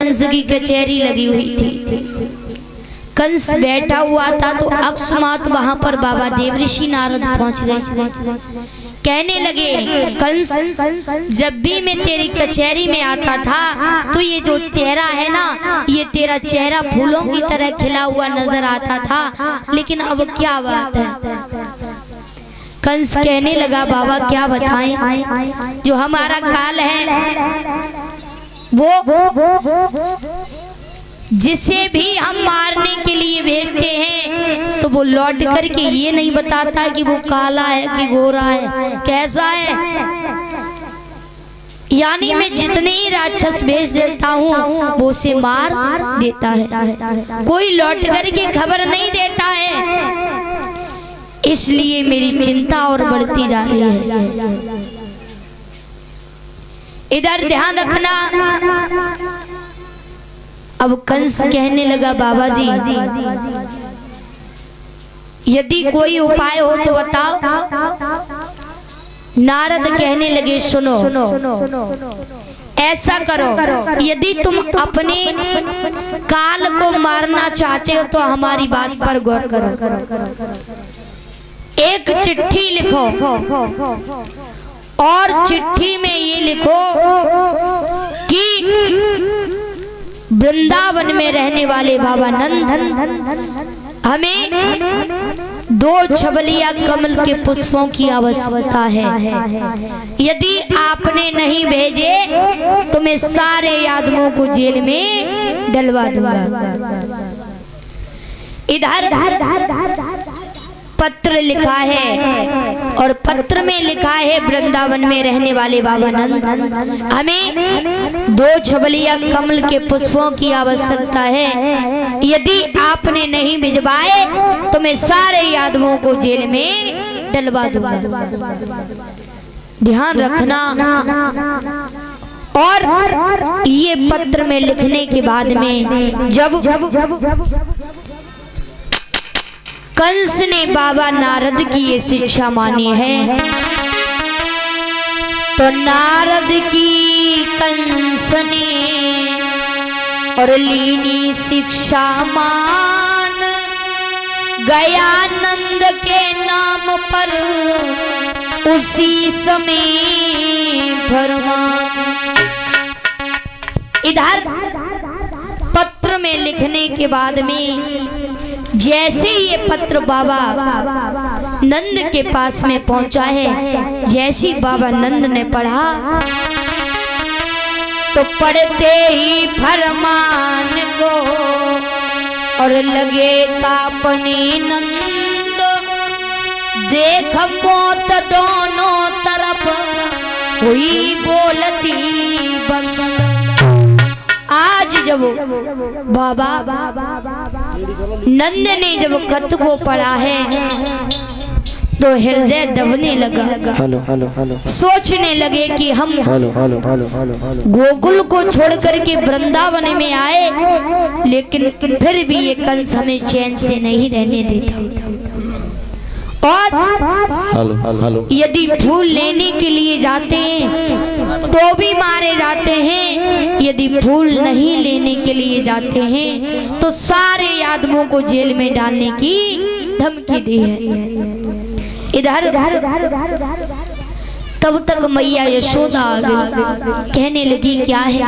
कंस की कचहरी लगी हुई थी। कंस बैठा हुआ था तो अकस्मात वहां पर बाबा देवऋषि नारद पहुंच गए। कहने लगे, कंस, जब भी मैं तेरी कचहरी में आता था तो ये जो चेहरा है ना, ये तेरा चेहरा फूलों की तरह खिला हुआ नजर आता था, लेकिन अब क्या बात है। कंस कहने लगा, बाबा क्या बताएं, जो हमारा काल है वो जिसे भी हम मारने के लिए भेजते हैं तो वो लौट करके ये नहीं बताता कि वो काला है कि गोरा है, कैसा है। यानी मैं जितने ही राक्षस भेज देता हूँ वो उसे मार देता है, कोई लौट करके खबर नहीं देता है। इसलिए मेरी चिंता और बढ़ती जा रही है। इधर ध्यान रखना। अब कंस कहने लगा, बाबा जी यदि कोई उपाय हो तो बताओ। नारद कहने लगे, सुनो, ऐसा करो, यदि तुम अपने काल को मारना चाहते हो तो हमारी बात पर गौर करो। एक चिट्ठी लिखो और चिट्ठी में ये लिखो कि वृंदावन में रहने वाले बाबा नंद हमें 2 छबलिया कमल के पुष्पों की आवश्यकता है। यदि आपने नहीं भेजे तो मैं सारे आदमियों को जेल में डलवा दूंगा। इधर पत्र लिखा है और पत्र में लिखा है, वृंदावन में रहने वाले बाबा नंद हमें 2 छबलिया कमल के पुष्पों की आवश्यकता है। यदि आपने नहीं भिजवाए तो मैं सारे यादवों को जेल में डलवा दूंगा। ध्यान रखना। और ये पत्र में लिखने के बाद में जब कंस ने बाबा नारद की ये शिक्षा मानी है तो नारद की कंस ने और लीनी शिक्षा मान गया नंद के नाम पर उसी समय फरमान। इधर पत्र में लिखने के बाद में जैसे ये पत्र बाबा नंद के पास में पहुंचा है, जैसी बाबा नंद ने पढ़ा तो पढ़ते ही फरमान को और लगे कांपने नंद, देख मौत दोनों तरफ हुई बोलती बंद। आज जब बाबा नंद ने जब खत को पढ़ा है तो हृदय दबने लगा। सोचने लगे कि हम गोकुल को छोड़ करके वृंदावन में आए, लेकिन फिर भी ये कंस हमें चैन से नहीं रहने देता। और यदि फूल लेने के लिए जाते हैं तो भी मारे जाते हैं, यदि फूल नहीं लेने के लिए जाते हैं तो सारे आदमियों को जेल में डालने की धमकी दी है। इधर तब तक मैया यशोदा आ गई। कहने लगी, क्या है।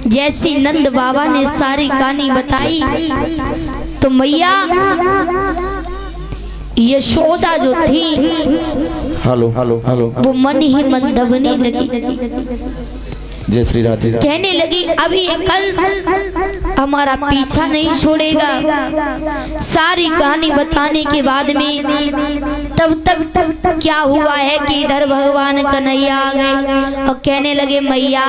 जैसी नंद बाबा ने सारी कहानी बताई तो मैया यशोदा जो थी वो मन ही मन दबने लगी। जय श्री राधे। कहने लगी, अभी ये कंस हमारा पीछा नहीं छोड़ेगा। सारी कहानी बताने के बाद में तब तक क्या हुआ है कि इधर भगवान कन्हैया आ गए और कहने लगे, मैया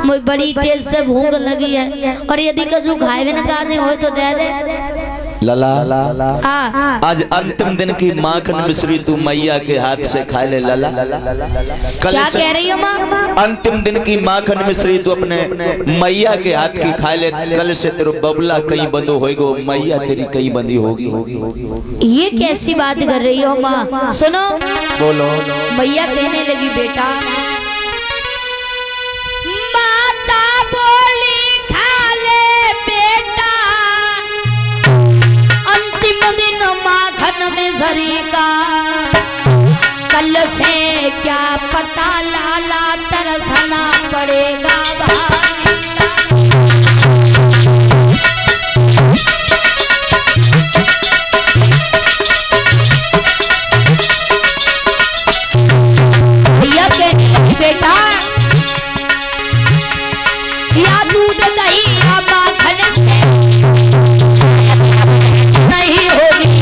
मुझे बड़ी तेज से भूख लगी है और यदि कछु खाए न काजे हो तो दे दे। लला आज अंतिम दिन की माखन मिश्री तू मैया के हाथ से खा ले। लला क्या कह रही हो माँ? अंतिम दिन की माखन मिश्री तू अपने मैया के हाथ की खा ले। कल से तेरा बबला कहीं बंदो होएगो, मैया तेरी कहीं बंदी होगी। ये कैसी बात कर रही हो माँ? सुनो, बोलो। मैया कहने लगी, बेटा माता बोली मिसरी का, कल से क्या पता लाला तरसना पड़ेगा भाई का। भैया कहते बेटा या दूध दही या माखन से नहीं होगी,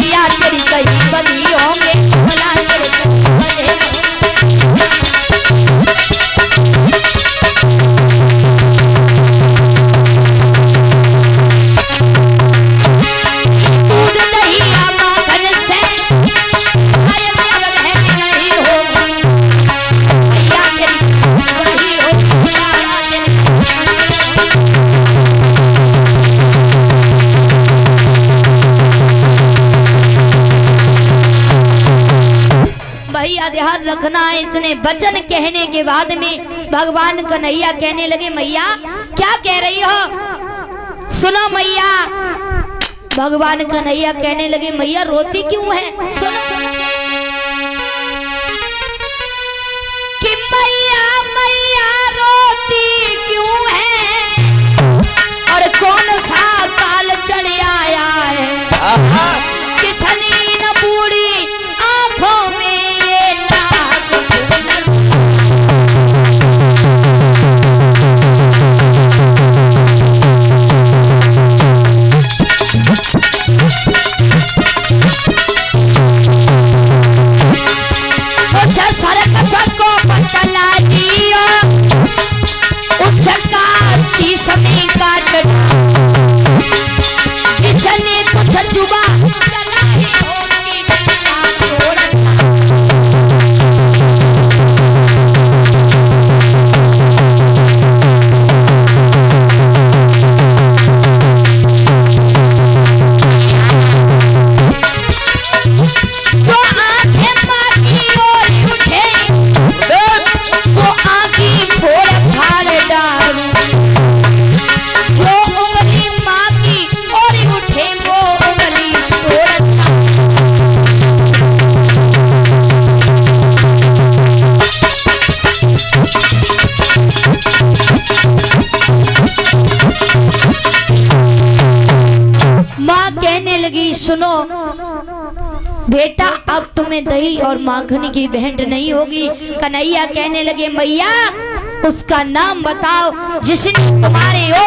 या तेरी कहीं बंदी होंगे, भला तेरे बंधे दूध दही या माखन से नहीं होगी, या तेरी बंदी होगी, या भैया ध्यान रखना है। इतने वचन कहने के बाद में भगवान कन्हैया कहने लगे मैया क्या कह रही हो, सुनो मैया। भगवान कन्हैया कहने लगे मैया रोती क्यों है, सुनो कि मैया मैया रोती क्यों है, और कौन सा काल चढ़ आया है, किसनी न बूढ़ी आंखों में ये नाक फूल। उसे सरकस को बतला दियो, उसका शीश में काट, जिसने कुछ जुबा चलाई होगी जिसका छोड़। जो आंखें माँ की ओर उठे वो आँखी फोड़ फाड़ डालूं, जो उंगली माँ की ओर उठे वो उंगली तोड़। माँ कहने लगी सुनो बेटा अब तुम्हें दही और माखन की भेंट नहीं होगी। कन्हैया कहने लगे मैया उसका नाम बताओ, जिसने तुम्हारे हो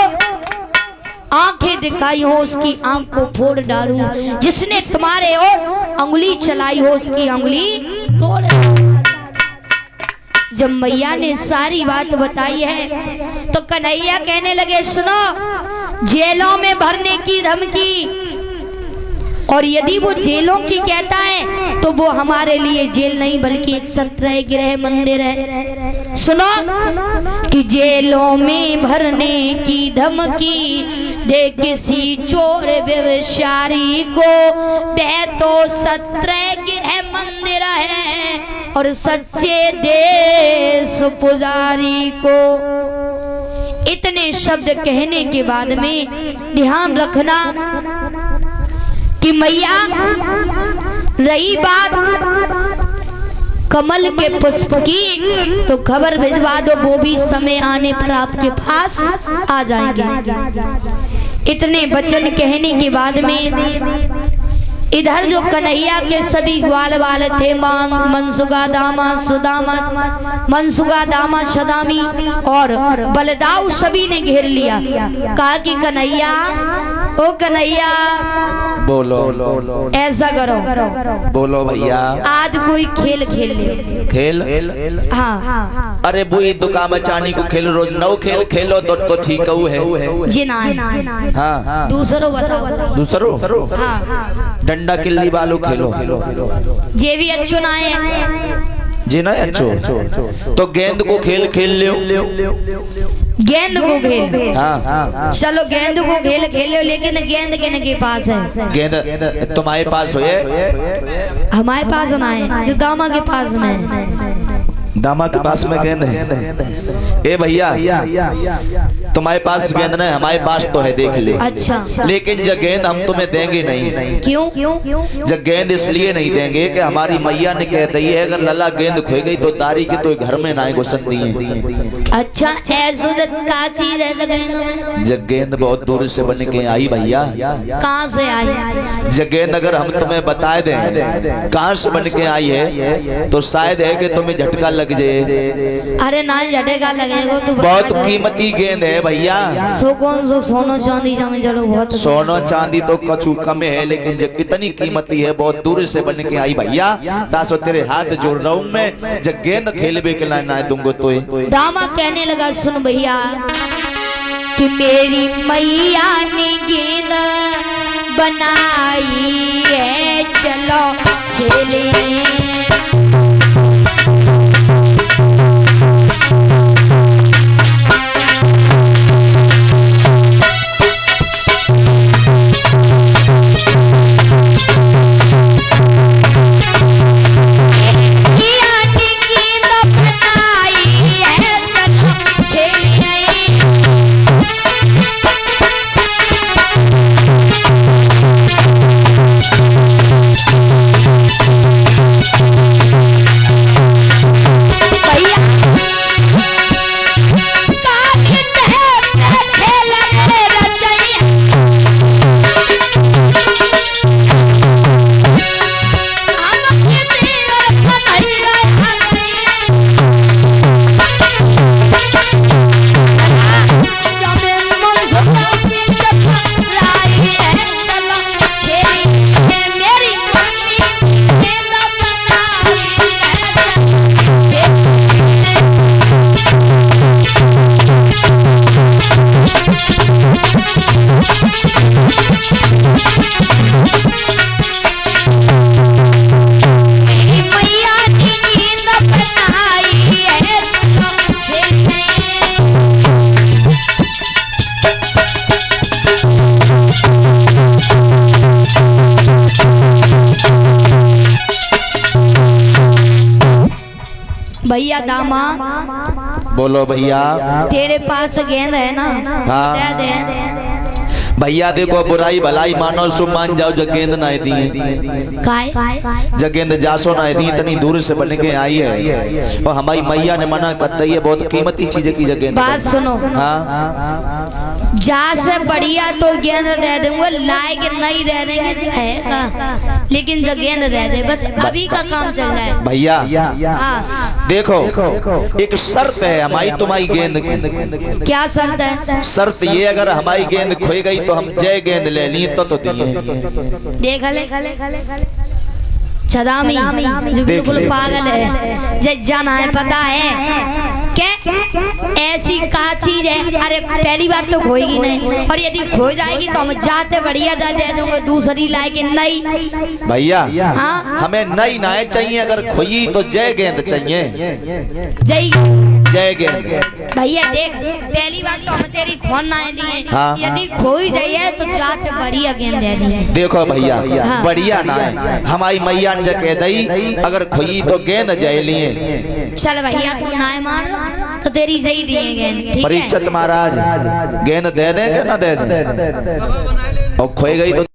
आंखें दिखाई हो उसकी आंख को फोड़ डालूं, जिसने तुम्हारे हो अंगुली चलाई हो उसकी अंगुली तोड़। जब मैया ने सारी बात बताई है तो कन्हैया कहने लगे सुनो जेलों में भरने की धमकी, और यदि वो जेलों की कहता है तो वो हमारे लिए जेल नहीं बल्कि एक सत्रह गृह मंदिर है। सुनो कि जेलों में भरने की धमकी दे किसी चोर व्यभिचारी को, वह तो सत्रह गृह मंदिर है और सच्चे देश पुजारी को। इतने शब्द कहने के बाद में ध्यान रखना कि मैया रही बात कमल के पुष्प की तो खबर भिजवा दो, वो भी समय आने पर आपके पास आ जाएंगे। इतने वचन कहने के बाद में इधर जो कन्हैया के सभी ग्वाल वाले थे मनसुगा दामा सुदामा, मनसुगा दामा सदामी और बलदाऊ सभी ने घेर लिया। कहा कि कन्हैया ओ कन्हैया बोलो, ऐसा करो, बोलो भैया आज कोई खेल खेल ले। खेल? हाँ। अरे बुई दुकान में चानी को खेल रोज नौ खेल खेलो तो ठीक है जी ना। हाँ दूसरो बताओ। दूसरो? हाँ डंडा किल्ली वालो खेलो जे भी अच्छो ना है जी ना अच्छो तो गेंद को खेल खेल लो। गेंद को खेल? हाँ चलो गेंद को खेल खेल लो, लेकिन गेंद के पास है? गेंद तुम्हारे पास हो, हमारे पास ना है, जो दामा के पास में है। दामा के पास में गेंद है। ए भैया तुम्हारे पास गेंद नहीं, हमारे पास तो है, देख ले। अच्छा, लेकिन जब गेंद हम तुम्हें देंगे नहीं। क्यों? जब गेंद इसलिए नहीं देंगे कि हमारी मैया ने कह दी है अगर लला गेंद खोई गई तो तारी की तो घर में ना घुसती है। अच्छा, ऐसो का चीज है गेंद में? जब गेंद बहुत दूर से बन के आई भैया। कहाँ से आई? जब गेंद अगर हम तुम्हें बता दें कहाँ से बन के आई है तो शायद है कि तुम्हें झटका लग जाए। अरे ना झटका लगेगा तो बहुत कीमती गेंद है भैया। सो कौन सो सोनो चांदी जमे जड़ो बहुत। सोनो चांदी तो कछु कम है, लेकिन जब कितनी कीमती है, बहुत दूर से बन के आई भैया। तासो तेरे हाथ जोड़ रहा हूँ मैं, जब गेंद खेलबे के लाइन ना दूंगो तो। दामा कहने लगा सुन भैया कि मेरी मैया ने गेंद बनाई है, चलो खेले। भैया दामा बोलो भैया। तेरे पास गेंद है ना? हाँ। दे दे भैया देखो बुराई भलाई मानो सो मान जाओ, जब गेंद ना दी जब गेंद जासो ना दी इतनी दूर से बन के आई है और हमारी मैया ने मना कर दी है, बहुत कीमती चीज की जगह। बात सुनो, हाँ जा से बढ़िया तो गेंद दे दूंगा, लायक नहीं दे देंगे है का? लेकिन जो गेंद दे दे बस, अभी का काम चल रहा है भैया। हाँ देखो एक शर्त है हमारी तुम्हारी गेंद की। क्या शर्त है? शर्त ये अगर हमारी गेंद खोई गई तो हम जय गेंद ले ली तो दिए। देख ले छदामी जो बिल्कुल पागल है, जय जाना है पता है क्या ऐसी का चीज है। अरे पहली बात तो खोएगी नहीं, और यदि खो जाएगी तो हम जाते बढ़िया जा दे दूंगे, दूसरी लाए के नई। भैया हाँ हमें नई नाए चाहिए, अगर खोई तो जय गेंद चाहिए। जय जय गेंद भैया देख, पहली बात तो हम तेरी खोन ना दिए। हाँ। यदि खोई जाइए तो जाते बढ़िया गेंद दे दिए। देखो भैया हाँ। बढ़िया ना है, हमारी मैया ने कह दी अगर खोई तो गेंद जय लिए। चल भैया तू ना मार तो तेरी सही दिए गेंद, ठीक है? परीक्षित महाराज गेंद दे दें कि ना दे दें? और खोई गई तो